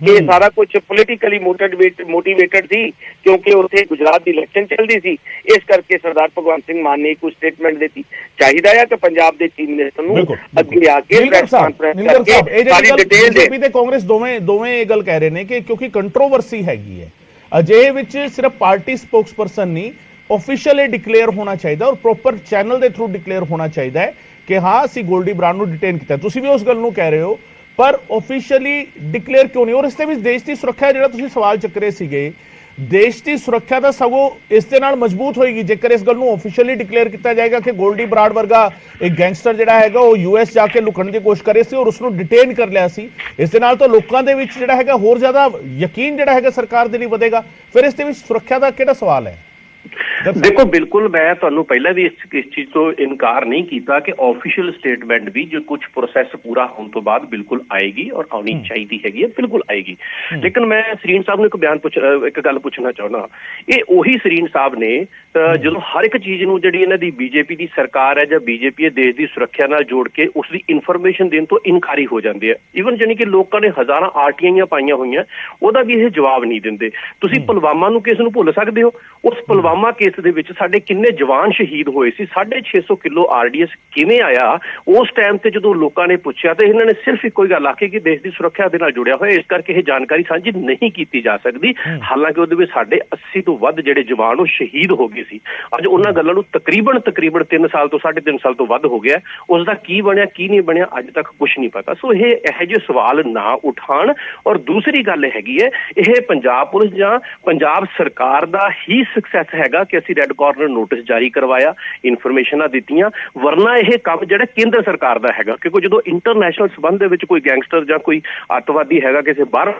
ਕਿ ਇਹ ਸਾਰਾ ਕੁਝ ਪੋਲੀਟੀਕਲੀ ਮੋਟੀਵੇਟਡ ਸੀ ਕਿਉਂਕਿ ਉੱਥੇ ਗੁਜਰਾਤ ਦੀ ਇਲੈਕਸ਼ਨ ਚੱਲਦੀ ਸੀ। ਇਸ ਕਰਕੇ ਸਰਦਾਰ ਭਗਵੰਤ ਸਿੰਘ ਮਾਨ ਨੇ ਇੱਕ ਸਟੇਟਮੈਂਟ ਦਿੱਤੀ। ਚਾਹੀਦਾ ਹੈ ਕਿ ਪੰਜਾਬ ਦੇ ਚੀਫ ਮਿਨਿਸਟਰ ਨੂੰ ਅੱਗੇ ਆ ਕੇ ਪ੍ਰੈਸ ਕਾਨਫਰੰਸ ਕਰਕੇ ਸਾਰੀ ਡਿਟੇਲ ਦੇ। ਬੀਜੇਪੀ ਤੇ ਕਾਂਗਰਸ ਦੋਵੇਂ ਇਹ ਗੱਲ ਕਹਿ ਰਹੇ ਨੇ ਕਿ ਕਿਉਂਕਿ ਕੰਟਰੋਵਰਸੀ ਹੈਗੀ ਹੈ ਅਜਿਹੇ ਵਿੱਚ ਸਿਰਫ ਪਾਰਟੀ ਸਪੋਕਸਪਰਸਨ ਨਹੀਂ ਆਫੀਸ਼ੀਅਲ ਇਹ ਡਿਕਲੇਅਰ ਹੋਣਾ ਚਾਹੀਦਾ ਔਰ ਪ੍ਰੋਪਰ ਚੈਨਲ ਦੇ ਥਰੂ ਡਿਕਲੇਅਰ ਹੋਣਾ ਚਾਹੀਦਾ ਹੈ ਕਿ ਹਾਂ ਅਸੀਂ ਗੋਲਡੀ ਬਰਾੜ ਨੂੰ ਡਿਟੇਨ ਕੀਤਾ। ਤੁਸੀਂ ਵੀ ਉਸ ਗੱਲ ਨੂੰ ਕਹਿ ਰਹੇ ਹੋ ਪਰ ਆਫੀਸ਼ੀਅਲੀ ਡਿਕਲੇਅਰ ਕਿਉਂ ਨਹੀਂ। ਔਰ ਇਸ ਦੇ ਵਿੱਚ ਦੇਸ਼ ਦੀ ਸੁਰੱਖਿਆ ਜਿਹੜਾ ਤੁਸੀਂ ਸਵਾਲ ਚੱਕ ਰਹੇ ਸੀਗੇ ਦੇਸ਼ ਦੀ ਸੁਰੱਖਿਆ ਤਾਂ ਸਗੋਂ ਇਸ ਦੇ ਨਾਲ ਮਜ਼ਬੂਤ ਹੋਏਗੀ ਜੇਕਰ ਇਸ ਗੱਲ ਨੂੰ ਆਫੀਸ਼ੀਅਲੀ ਡਿਕਲੇਅਰ ਕੀਤਾ ਜਾਏਗਾ ਕਿ ਗੋਲਡੀ ਬਰਾੜ ਵਰਗਾ ਇੱਕ ਗੈਂਗਸਟਰ ਜਿਹੜਾ ਹੈਗਾ ਉਹ ਯੂਐਸ ਜਾ ਕੇ ਲੁਕਣ ਦੀ ਕੋਸ਼ਿਸ਼ ਕਰੇ ਸੀ ਔਰ ਉਸ ਨੂੰ ਡਿਟੇਨ ਕਰ ਲਿਆ ਸੀ। ਇਸ ਦੇ ਨਾਲ ਤਾਂ ਲੋਕਾਂ ਦੇ ਵਿੱਚ ਜਿਹੜਾ ਹੈਗਾ ਹੋਰ ਜ਼ਿਆਦਾ ਯਕੀਨ ਜਿਹੜਾ ਹੈਗਾ ਸਰਕਾਰ ਦੇ ਲਈ ਵਧੇਗਾ। ਫਿਰ ਇਸ ਦੇ ਵਿੱਚ ਸੁਰੱਖਿਆ ਦਾ ਕਿਹੜਾ ਸਵਾਲ ਹੈ? ਦੇਖੋ ਬਿਲਕੁਲ ਮੈਂ ਤੁਹਾਨੂੰ ਪਹਿਲਾਂ ਵੀ ਇਸ ਚੀਜ਼ ਤੋਂ ਇਨਕਾਰ ਨਹੀਂ ਕੀਤਾ ਕਿ ਆਫੀਸ਼ੀਅਲ ਸਟੇਟਮੈਂਟ ਵੀ ਜੋ ਕੁਝ ਪ੍ਰੋਸੈਸ ਪੂਰਾ ਹੋਣ ਤੋਂ ਬਾਅਦ ਬਿਲਕੁਲ ਆਏਗੀ ਔਰ ਆਉਣੀ ਚਾਹੀਦੀ ਹੈਗੀ ਹੈ, ਬਿਲਕੁਲ ਆਏਗੀ। ਲੇਕਿਨ ਮੈਂ ਸਰੀਨ ਸਾਹਿਬ ਨੂੰ ਇੱਕ ਗੱਲ ਪੁੱਛਣਾ ਚਾਹੁੰਦਾ। ਇਹ ਉਹੀ ਸਰੀਨ ਸਾਹਿਬ ਨੇ ਜਦੋਂ ਹਰ ਇੱਕ ਚੀਜ਼ ਨੂੰ ਜਿਹੜੀ ਇਹਨਾਂ ਦੀ ਬੀਜੇਪੀ ਦੀ ਸਰਕਾਰ ਹੈ ਜਾਂ ਬੀਜੇਪੀ ਦੇਸ਼ ਦੀ ਸੁਰੱਖਿਆ ਨਾਲ ਜੋੜ ਕੇ ਉਸ ਦੀ ਇਨਫੋਰਮੇਸ਼ਨ ਦੇਣ ਤੋਂ ਇਨਕਾਰੀ ਹੋ ਜਾਂਦੇ ਆ। ਈਵਨ ਜਾਨੀ ਕਿ ਲੋਕਾਂ ਨੇ ਹਜ਼ਾਰਾਂ ਆਰਟੀਆਈਆਂ ਪਾਈਆਂ ਹੋਈਆਂ, ਉਹਦਾ ਵੀ ਇਹ ਜਵਾਬ ਨਹੀਂ ਦਿੰਦੇ। ਤੁਸੀਂ ਪੁਲਵਾਮਾ ਨੂੰ ਕੇਸ ਨੂੰ ਭੁੱਲ ਸਕਦੇ ਹੋ? ਉਸ ਪੁਲਵਾਮਾ ਕੇਸ ਦੇ ਵਿੱਚ ਸਾਡੇ ਕਿੰਨੇ ਜਵਾਨ ਸ਼ਹੀਦ ਹੋਏ ਸੀ। 650 ਕਿਲੋ ਆਰਡੀਐਸ ਕਿਵੇਂ ਆਇਆ? ਉਸ ਟਾਈਮ ਤੇ ਜਦੋਂ ਲੋਕਾਂ ਨੇ ਪੁੱਛਿਆ ਤੇ ਇਹਨਾਂ ਨੇ ਸਿਰਫ ਇੱਕੋ ਹੀ ਗੱਲ ਆਖੀ ਕਿ ਦੇਸ਼ ਦੀ ਸੁਰੱਖਿਆ ਦੇ ਨਾਲ ਜੁੜਿਆ ਹੋਇਆ, ਇਸ ਕਰਕੇ ਇਹ ਜਾਣਕਾਰੀ ਸਾਂਝੀ ਨਹੀਂ ਕੀਤੀ ਜਾ ਸਕਦੀ। ਹਾਲਾਂਕਿ ਉਹਦੇ ਵਿੱਚ ਸਾਡੇ 80 ਤੋਂ ਵੱਧ ਜਿਹੜੇ ਜਵਾਨ ਉਹ ਸ਼ਹੀਦ ਹੋ ਗਏ ਸੀ। ਅੱਜ ਉਹਨਾਂ ਗੱਲਾਂ ਨੂੰ ਤਕਰੀਬਨ 3 ਸਾਲ ਤੋਂ 3.5 ਸਾਲ ਤੋਂ ਵੱਧ ਹੋ ਗਿਆ। ਉਸ ਦਾ ਕੀ ਬਣਿਆ ਕੀ ਨਹੀਂ ਬਣਿਆ ਅੱਜ ਤੱਕ ਕੁਝ ਨਹੀਂ ਪਤਾ। ਸੋ ਇਹ ਇਹੋ ਜਿਹੇ ਸਵਾਲ ਨਾ ਉਠਾਉਣ। ਔਰ ਦੂਸਰੀ ਗੱਲ ਹੈਗੀ ਹੈ, ਇਹ ਪੰਜਾਬ ਪੁਲਿਸ ਜਾਂ ਪੰਜਾਬ ਸਰਕਾਰ ਦਾ ਹੀ ਸਕਸੈਸ ਹੈਗਾ ਕਿ ਅਸੀਂ ਰੈੱਡ ਕਾਰਨਰ ਨੋਟਿਸ ਜਾਰੀ ਕਰਵਾਇਆ, ਇਨਫੋਰਮੇਸ਼ਨਾਂ ਦਿੱਤੀਆਂ। ਵਰਨਾ ਇਹ ਕੰਮ ਜਿਹੜਾ ਕੇਂਦਰ ਸਰਕਾਰ ਦਾ ਹੈਗਾ, ਕਿਉਂਕਿ ਜਦੋਂ ਇੰਟਰਨੈਸ਼ਨਲ ਸੰਬੰਧ ਦੇ ਵਿੱਚ ਕੋਈ ਗੈਂਗਸਟਰ ਜਾਂ ਕੋਈ ਅੱਤਵਾਦੀ ਹੈਗਾ ਕਿਸੇ ਬਾਹਰ,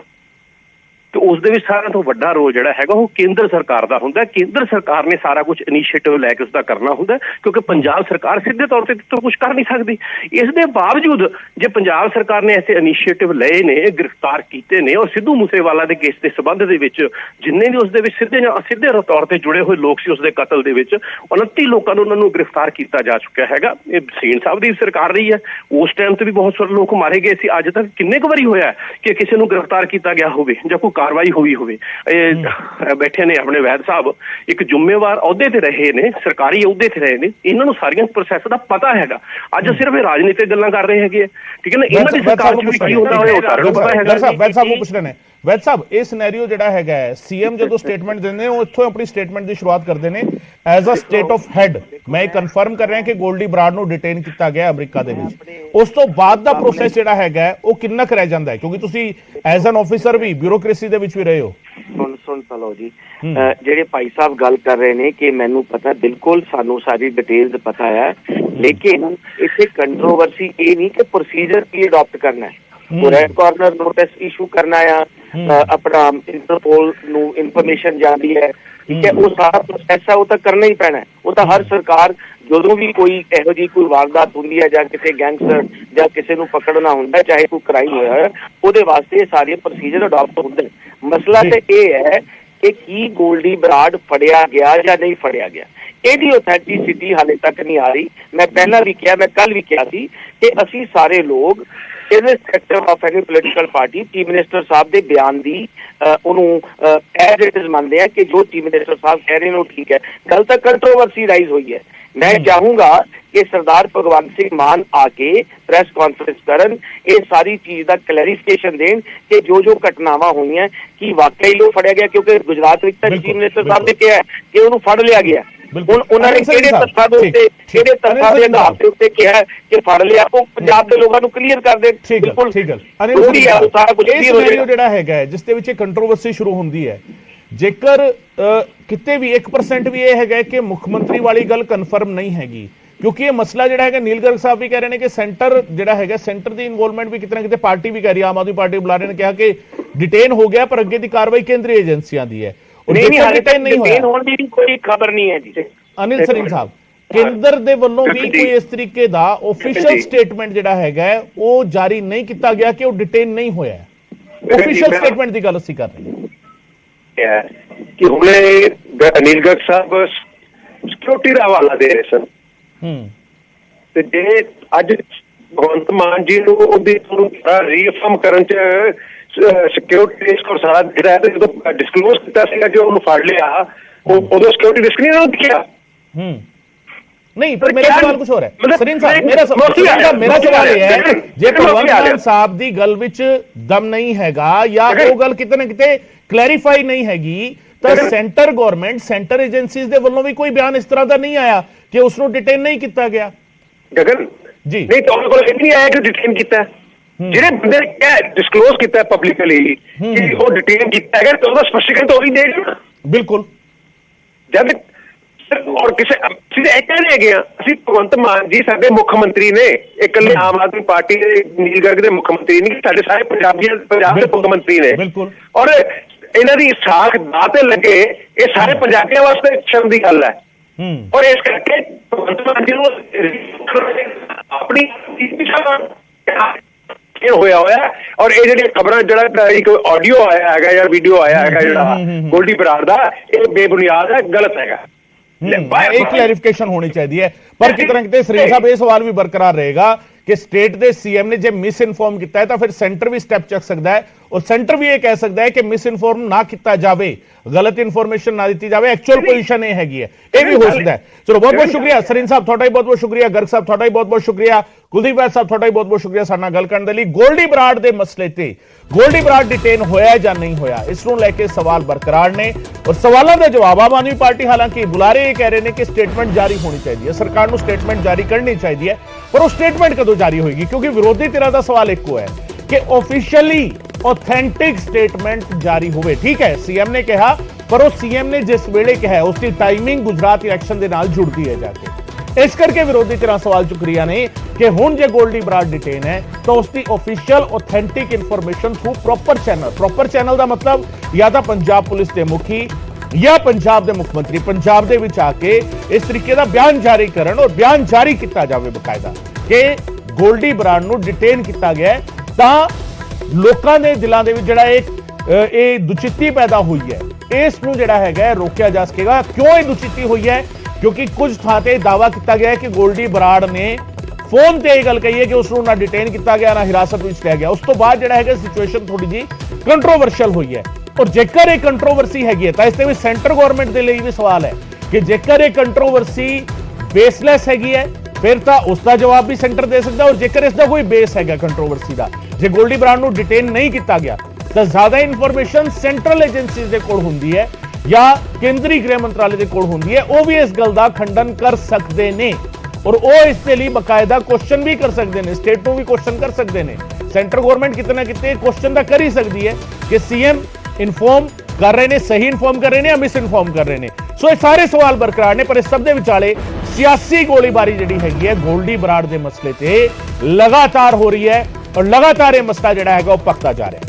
ਤੇ ਉਸ ਦੇ ਵਿੱਚ ਸਾਰਿਆਂ ਤੋਂ ਵੱਡਾ ਰੋਲ ਜਿਹੜਾ ਹੈਗਾ ਉਹ ਕੇਂਦਰ ਸਰਕਾਰ ਦਾ ਹੁੰਦਾ। ਕੇਂਦਰ ਸਰਕਾਰ ਨੇ ਸਾਰਾ ਕੁਝ ਇਨੀਸ਼ੀਏਟਿਵ ਲੈ ਕੇ ਉਸਦਾ ਕਰਨਾ ਹੁੰਦਾ, ਕਿਉਂਕਿ ਪੰਜਾਬ ਸਰਕਾਰ ਸਿੱਧੇ ਤੌਰ ਤੇ ਕੁਝ ਕਰ ਨਹੀਂ ਸਕਦੀ। ਇਸ ਦੇ ਬਾਵਜੂਦ ਜੇ ਪੰਜਾਬ ਸਰਕਾਰ ਨੇ ਐਸੇ ਇਨੀਸ਼ੀਏਟਿਵ ਲਏ ਨੇ, ਗ੍ਰਿਫਤਾਰ ਕੀਤੇ ਨੇ, ਔਰ ਸਿੱਧੂ ਮੂਸੇਵਾਲਾ ਦੇ ਕੇਸ ਦੇ ਸੰਬੰਧ ਦੇ ਵਿੱਚ ਜਿੰਨੇ ਵੀ ਉਸ ਦੇ ਵਿੱਚ ਸਿੱਧੇ ਜਾਂ ਅਸਿੱਧੇ ਤੌਰ ਤੇ ਜੁੜੇ ਹੋਏ ਲੋਕ ਸੀ, ਉਸ ਦੇ ਕਤਲ ਦੇ ਵਿੱਚ 29 ਲੋਕਾਂ ਨੂੰ ਉਹਨਾਂ ਨੂੰ ਗ੍ਰਿਫਤਾਰ ਕੀਤਾ ਜਾ ਚੁੱਕਿਆ ਹੈਗਾ। ਇਹ ਸੀਨ ਸਾਹਿਬ ਦੀ ਸਰਕਾਰ ਰਹੀ ਹੈ, ਉਸ ਟਾਈਮ ਤੇ ਵੀ ਬਹੁਤ ਸਾਰੇ ਲੋਕ ਮਾਰੇ ਗਏ ਸੀ। ਅੱਜ ਤੱਕ ਕਿੰਨੇ ਕੁ ਵਾਰੀ ਹੋਇਆ ਕਿ ਕਿਸੇ ਨੂੰ ਗ੍ਰਿਫਤਾਰ ਕੀਤਾ ਗਿਆ ਹੋਵੇ ਜਾਂ ਕੋਈ ਕਾਰਵਾਈ ਹੋਈ ਹੋਵੇ? ਇਹ ਬੈਠੇ ਨੇ ਆਪਣੇ ਵੈਦ ਸਾਹਿਬ, ਇੱਕ ਜ਼ਿੰਮੇਵਾਰ ਅਹੁਦੇ ਤੇ ਰਹੇ ਨੇ, ਸਰਕਾਰੀ ਅਹੁਦੇ ਤੇ ਰਹੇ ਨੇ, ਇਹਨਾਂ ਨੂੰ ਸਾਰੀਆਂ ਪ੍ਰੋਸੈਸ ਦਾ ਪਤਾ ਹੈਗਾ। ਅੱਜ ਸਿਰਫ ਇਹ ਰਾਜਨੀਤਿਕ ਗੱਲਾਂ ਕਰ ਰਹੇ ਹੈਗੇ, ਠੀਕ ਹੈ ਨਾ। ਇਹਨਾਂ ਦੀ ਸਰਕਾਰ ਚ ਵੀ ਕੀ ਹੁੰਦਾ ਹੋਇਆ ਉਹ ਸਾਰਿਆਂ ਨੂੰ ਪਤਾ ਹੈਗਾ। ਵੈਦ ਸਾਹਿਬ ਨੂੰ ਪੁੱਛ ਰਹੇ ਨੇ। ਵੈਦ ਸਾਹਿਬ, ਇਹ ਸਿਨੈਰੀਓ ਜਿਹੜਾ ਹੈਗਾ ਸੀਐਮ ਜਦੋਂ ਸਟੇਟਮੈਂਟ ਦਿੰਦੇ ਨੇ ਉਹ ਇੱਥੋਂ ਆਪਣੀ ਸਟੇਟਮੈਂਟ ਦੀ ਸ਼ੁਰੂਆਤ ਕਰਦੇ ਨੇ, as a state of head ਮੈਂ ਕਨਫਰਮ ਕਰ ਰਿਹਾ ਕਿ ਗੋਲਡੀ ਬਰਾੜ ਨੂੰ ਡਿਟੇਨ ਕੀਤਾ ਗਿਆ ਅਮਰੀਕਾ ਦੇ ਵਿੱਚ। ਉਸ ਤੋਂ ਬਾਅਦ ਦਾ ਪ੍ਰੋਸੈਸ ਜਿਹੜਾ ਹੈਗਾ ਉਹ ਕਿੰਨਾ ਕੁ ਰਹਿ ਜਾਂਦਾ ਹੈ? ਕਿਉਂਕਿ ਤੁਸੀਂ ਐਜ਼ ਐਨ ਆਫੀਸਰ ਵੀ ਬਿਊਰੋਕ੍ਰੇਸੀ ਦੇ ਵਿੱਚ ਵੀ ਰਹੇ ਹੋ। ਸੁਣ ਲਓ ਜੀ, ਜਿਹੜੇ ਭਾਈ ਸਾਹਿਬ ਗੱਲ ਕਰ ਰਹੇ ਨੇ ਕਿ ਮੈਨੂੰ ਪਤਾ, ਬਿਲਕੁਲ ਸਾਨੂੰ ਸਾਰੀ ਡਿਟੇਲਸ ਪਤਾ ਹੈ, ਲੇਕਿਨ ਇੱਥੇ ਕੰਟਰੋਵਰਸੀ ਇਹ ਨਹੀਂ ਕਿ ਪ੍ਰੋਸੀਜਰ ਕੀ ਅਡਾਪਟ ਕਰਨਾ ਹੈ। ਉਹ ਰੈੱਡ ਕਾਰਨਰ ਨੋਟਿਸ ਇਸ਼ੂ ਕਰਨਾ ਆ, ਆਪਣਾ ਇੰਟਰਪੋਲ ਨੂੰ ਇਨਫੋਰਮੇਸ਼ਨ ਜਾਂਦੀ ਹੈ, ਠੀਕ ਹੈ, ਉਹ ਸਾਰਾ ਪ੍ਰੋਸੈਸ ਹੈ, ਉਹ ਤਾਂ ਕਰਨਾ ਹੀ ਪੈਣਾ। ਉਹ ਤਾਂ ਹਰ ਸਰਕਾਰ ਜਦੋਂ ਵੀ ਕੋਈ ਇਹੋ ਜਿਹੀ ਕੋਈ ਵਾਰਦਾਤ ਹੁੰਦੀ ਹੈ ਜਾਂ ਕਿਸੇ ਗੈਂਗਸਟਰ ਜਾਂ ਕਿਸੇ ਨੂੰ ਪਕੜਨਾ ਹੁੰਦਾ, ਚਾਹੇ ਕੋਈ ਕ੍ਰਾਈਮ ਹੋਇਆ ਹੈ, ਉਹਦੇ ਵਾਸਤੇ ਸਾਰੇ ਪ੍ਰੋਸੀਜਰ ਅਡਾਪਟ ਹੁੰਦੇ ਨੇ। ਮਸਲਾ ਤੇ ਇਹ ਹੈ ਕਿ ਕੀ ਗੋਲਡੀ ਬਰਾੜ ਫੜਿਆ ਗਿਆ ਜਾਂ ਨਹੀਂ ਫੜਿਆ ਗਿਆ, ਇਹਦੀ ਅਥੈਂਟਿਸਿਟੀ ਹਾਲੇ ਤੱਕ ਨਹੀਂ ਆ ਰਹੀ। ਮੈਂ ਪਹਿਲਾਂ ਵੀ ਕਿਹਾ, ਮੈਂ ਕੱਲ ਵੀ ਕਿਹਾ ਸੀ ਕਿ ਅਸੀਂ ਸਾਰੇ ਲੋਕ irrespective of any political party chief minister ਸਾਹਿਬ ਦੇ ਬਿਆਨ ਦੀ ਉਹਨੂੰ ਐਜ਼ ਇਟ ਇਜ਼ ਮੰਨਦੇ ਆ ਕਿ ਜੋ ਚੀਫ ਮਿਨਿਸਟਰ ਸਾਹਿਬ ਕਹਿ ਰਹੇ ਨੇ ਉਹ ਠੀਕ ਹੈ। ਗੱਲ ਤਾਂ ਕੰਟਰੋਵਰਸੀ ਰਾਈਜ਼ ਹੋਈ ਹੈ। ਮੈਂ ਚਾਹੂੰਗਾ ਕਿ ਸਰਦਾਰ ਭਗਵੰਤ ਸਿੰਘ ਮਾਨ ਆ ਕੇ ਪ੍ਰੈਸ ਕਾਨਫਰੰਸ ਕਰਨ, ਇਹ ਸਾਰੀ ਚੀਜ਼ ਦਾ ਕਲੈਰੀਫਿਕੇਸ਼ਨ ਦੇਣ ਕਿ ਜੋ ਘਟਨਾਵਾਂ ਹੋਈਆਂ ਕੀ ਵਾਕਈ ਲੋਕ ਫੜਿਆ ਗਿਆ, ਕਿਉਂਕਿ ਗੁਜਰਾਤ ਵਿੱਚ ਤਾਂ ਚੀਫ ਮਿਨਿਸਟਰ ਸਾਹਿਬ ਨੇ ਕਿਹਾ ਕਿ ਉਹਨੂੰ ਫੜ ਲਿਆ ਗਿਆ। ਹੁਣ ਉਹਨਾਂ ਨੇ ਕਿਹੜੇ ਤੱਥਾਂ ਦੇ ਆਧਾਰ ਦੇ ਉੱਤੇ ਕਿਹਾ ਕਿ ਫੜ ਲਿਆ, ਉਹ ਪੰਜਾਬ ਦੇ ਲੋਕਾਂ ਨੂੰ ਕਲੀਅਰ ਕਰ ਦੇਣ। ਬਿਲਕੁਲ ਠੀਕ ਗੱਲ। ਸਾਰਾ ਕੁਝ ਜਿਹੜਾ ਹੈਗਾ ਜਿਸ ਦੇ ਵਿੱਚ ਕੰਟਰੋਵਰਸੀ ਸ਼ੁਰੂ ਹੁੰਦੀ ਹੈ, ਜੇਕਰ ਕਿਤੇ ਵੀ 1% ਵੀ ਇਹ ਹੈਗਾ ਕਿ ਮੁੱਖ ਮੰਤਰੀ ਵਾਲੀ ਗੱਲ ਕਨਫਰਮ ਨਹੀਂ ਹੈਗੀ, ਕਿਉਂਕਿ ਇਹ ਮਸਲਾ ਜਿਹੜਾ ਹੈਗਾ ਨੀਲ ਗਰਗ ਸਾਹਿਬ ਵੀ ਕਹਿ ਰਹੇ ਨੇ ਕਿ ਸੈਂਟਰ ਜਿਹੜਾ ਹੈਗਾ, ਸੈਂਟਰ ਦੀ ਇਨਵੋਲਵਮੈਂਟ ਵੀ ਕਿਤੇ ਨਾ ਕਿਤੇ ਪਾਰਟੀ ਵੀ ਕਹਿ ਰਹੀ ਹੈ, ਆਮ ਆਦਮੀ ਪਾਰਟੀ ਬੁਲਾਰੇ ਨੇ ਕਿਹਾ ਕਿ ਡਿਟੇਨ ਹੋ ਗਿਆ ਪਰ ਅੱਗੇ ਦੀ ਕਾਰਵਾਈ ਕੇਂਦਰੀ ਏਜੰਸੀਆਂ ਦੀ ਹੈ। ਡਿਟੇਨ ਹੋਣ ਦੀ ਕੋਈ ਖਬਰ ਨਹੀਂ ਹੈ ਜੀ। ਅਨਿਲ ਸਿੰਘ ਸਾਹਿਬ, ਕੇਂਦਰ ਦੇ ਵੱਲੋਂ ਵੀ ਕੋਈ ਇਸ ਤਰੀਕੇ ਦਾ ਆਫੀਸ਼ੀਅਲ ਸਟੇਟਮੈਂਟ ਜਿਹੜਾ ਹੈਗਾ ਉਹ ਜਾਰੀ ਨਹੀਂ ਕੀਤਾ ਗਿਆ ਕਿ ਉਹ ਡਿਟੇਨ ਨਹੀਂ ਹੋਇਆ। ਆਫੀਸ਼ੀਅਲ ਸਟੇਟਮੈਂਟ ਦੀ ਗੱਲ ਅਸੀਂ ਕਰ ਰਹੇ ਹਾਂ ਕਿ ਹੁਣੇ ਅਨਿਲ ਗਰਗ ਸਾਹਿਬ ਸਿਕਿਉਰਿਟੀ ਦਾ ਹਵਾਲਾ ਦੇ ਰਹੇ ਸਨ, ਤੇ ਜੇ ਅੱਜ ਭਗਵੰਤ ਮਾਨ ਜੀ ਨੂੰ ਉਹਦੀ ਰੀਅਫਰਮ ਕਰਨ ਚ ਸਿਕਿਉਰਿਟੀ ਰਿਸਕ ਔਰ ਸਾਰਾ ਜਿਹੜਾ ਹੈ, ਜਦੋਂ ਡਿਸਕਲੋਜ਼ ਕੀਤਾ ਸੀਗਾ ਕਿ ਉਹਨੂੰ ਫੜ ਲਿਆ, ਉਦੋਂ ਸਿਕਿਉਰਿਟੀ ਰਿਸਕ ਨਹੀਂ ਉਹਨਾਂ ਨੂੰ ਦਿਖਿਆ। ਨਹੀਂ, ਪਰ ਮੇਰਾ ਸਵਾਲ ਕੁਝ ਹੋਰ ਹੈ ਸਰੀਨ ਸਾਹਿਬ। ਮੇਰਾ ਸਵਾਲ ਇਹ ਹੈ, ਜੇ ਭਗਵੰਤ ਮਾਨ ਸਾਹਿਬ ਦੀ ਗੱਲ ਵਿੱਚ ਦਮ ਨਹੀਂ ਹੈਗਾ ਜਾਂ ਉਹ ਗੱਲ ਕਿਤੇ ਨਾ ਕਿਤੇ ਕਲੈਰੀਫਾਈ ਨਹੀਂ ਹੈਗੀ, ਤਾਂ ਸੈਂਟਰ ਗਵਰਨਮੈਂਟ, ਸੈਂਟਰ ਏਜੰਸੀਜ਼ ਦੇ ਵੱਲੋਂ ਵੀ ਕੋਈ ਬਿਆਨ ਇਸ ਤਰ੍ਹਾਂ ਦਾ ਨਹੀਂ ਆਇਆ ਕਿ ਉਸ ਨੂੰ ਡਿਟੇਨ ਨਹੀਂ ਕੀਤਾ ਗਿਆ। ਗਗਨ ਜੀ, ਨਹੀਂ, ਤੁਹਾਡੇ ਕੋਲ ਇਹ ਨਹੀਂ ਆਇਆ ਕਿ ਡਿਟੇਨ ਕੀਤਾ। ਜਿਹੜੇ ਬੰਦੇ ਨੇ ਕਿਹਾ ਡਿਸਕਲੋਜ਼ ਕੀਤਾ ਪਬਲਿਕਲੀ ਕਿ ਉਹ ਡਿਟੇਨ ਕੀਤਾ ਹੈਗਾ ਤਾਂ ਉਹਦਾ ਸਪਸ਼ਟੀਕਰਨ ਤਾਂ ਉਹੀ ਦੇਗਾ। ਬਿਲਕੁਲ। ਜਦ ਔਰ ਕਿਸੇ ਅਸੀਂ ਇਹ ਕਹਿ ਰਹੇ ਹੈਗੇ ਆ, ਅਸੀਂ ਭਗਵੰਤ ਮਾਨ ਜੀ ਸਾਡੇ ਮੁੱਖ ਮੰਤਰੀ ਨੇ, ਇਕੱਲੇ ਆਮ ਆਦਮੀ ਪਾਰਟੀ ਦੇ ਨੀਲ ਗਰਗ ਦੇ ਮੁੱਖ ਮੰਤਰੀ ਨਹੀਂ, ਸਾਡੇ ਸਾਰੇ ਪੰਜਾਬ ਦੇ ਮੁੱਖ ਮੰਤਰੀ ਨੇ। ਬਿਲਕੁਲ। ਔਰ ਇਹਨਾਂ ਦੀ ਸਾਖ ਦਾ ਤੇ ਲੱਗੇ, ਇਹ ਸਾਰੇ ਪੰਜਾਬੀਆਂ ਵਾਸਤੇ ਸ਼ਰਮ ਦੀ ਗੱਲ ਹੈ। ਔਰ ਇਸ ਕਰਕੇ ਭਗਵੰਤ ਮਾਨ ਜੀ ਨੂੰ ਆਪਣੀ ਹੋਇਆ ਔਰ ਇਹ ਜਿਹੜੀਆਂ ਖਬਰਾਂ, ਜਿਹੜਾ ਇੱਕ ਆਡੀਓ ਆਇਆ ਹੈਗਾ ਜਾਂ ਵੀਡੀਓ ਆਇਆ ਹੈਗਾ ਜਿਹੜਾ ਗੋਲਡੀ ਬਰਾੜ ਦਾ, ਇਹ ਬੇਬੁਨਿਆਦ ਹੈ, ਗਲਤ ਹੈਗਾ। एक क्लैरिफिकेशन होनी चाहिए पर कितना कितने सरीन साहब ये सवाल भी बरकरार रहेगा कि स्टेट के सीएम ने जब मिस इनफॉर्म किया है तो फिर सेंटर भी स्टेप चक सकता है और सेंटर भी ये कह सकता है कि मिस इनफॉर्म ना किया जाए, गलत इनफॉर्मेशन ना दी जाए, एक्चुअल पोजीशन ये हैगी है, ये भी हो सकता है। चलो बहुत बहुत शुक्रिया सरीन साहब, थोड़ा ही बहुत बहुत शुक्रिया, गर्ग साहब थोड़ा ही बहुत बहुत शुक्रिया, कुलदीप वैद साहब थोड़ा ही बहुत बहुत शुक्रिया साडे नाल गल करन दे लई। गोल्डी बराड़ दे मसले ते गोल्डी बराड़ डिटेन होया ਜਾਂ नहीं होया, इस नूं लैके सवाल बरकरार ने और सवालों के जवाब आम आदमी पार्टी हालांकि बुलारे ये कह रहे हैं कि स्टेटमेंट जारी होनी चाहिए, सरकार नूं स्टेटमेंट जारी करनी चाहिए, पर वो स्टेटमेंट कदों जारी होएगी? क्योंकि विरोधी धिरां दा सवाल इक्को है कि ऑफिशियली ऑथेंटिक स्टेटमेंट जारी होवे। ठीक है, सीएम ने कहा, पर वो सीएम ने जिस वेले कहा उसकी टाइमिंग गुजरात इलेक्शन के नाल जुड़ती है जाके, इस करके विरोधी धिरां सवाल चुक रही ने कि हुण जे गोल्डी बराड़ डिटेन है तो उसकी official authentic information through proper channel का मतलब या तो पंजाब पुलिस के मुखी या पंजाब के मुख्यमंत्री पंजाब दे विच आके इस तरीके का बयान जारी करन और बयान जारी किया जाए बकायदा कि गोल्डी बराड़ नूं डिटेन किया गया है, तां लोकां दे दिलां दे विच जिहड़ा एक दुचित्ती पैदा हुई है, इस नूं जिहड़ा हैगा रोकिया जा सकेगा। क्यों ये दुचित्ती हुई है? क्योंकि कुछ थां ते दावा किया गया है कि गोल्डी बराड़ ने फोन ते गल कही है कि उसनूं ना डिटेन किया गया ना हिरासत में लिया गया। उस तो बाद जिहड़ा हैगा सिचुएशन थोड़ी जी कंट्रोवर्शियल हुई है और जेकर एक कंट्रोवर्सी हैगी है तो इस सेंटर गवर्नमेंट के लिए भी सवाल है कि जेकर एक कंट्रोवर्सी बेसलैस हैगी है फिर तो उसका जवाब भी सेंटर दे सकता है और जेकर इसका कोई बेस है कंट्रोवर्सी का, जे गोल्डी बराड़ नूं डिटेन नहीं किया गया तो ज्यादा इंफॉर्मेशन सेंट्रल एजेंसीज दे कोल हुंदी है या केंद्रीय गृह मंत्रालय दे कोल हुंदी है, वो भी इस गल दा खंडन कर सकते ने और वो इसके लिए बकायदा क्वेश्चन भी कर सकते हैं, स्टेट को भी क्वेश्चन कर सकते हैं। सेंट्रल गवर्नमेंट कितना कितने क्वेश्चन तो कर ही सकती है कि सीएम इनफॉर्म कर रहे हैं, सही इनफॉर्म कर रहे हैं या मिस इनफॉर्म कर रहे हैं। सो ये सारे सवाल बरकरार ने, पर इस सब दे विचाले सियासी गोलीबारी जिहड़ी हैगी है गोल्डी बराड़ दे मसले ते लगातार हो रही है और लगातार ये मसला जिहड़ा हैगा वो पकता जा रहा है।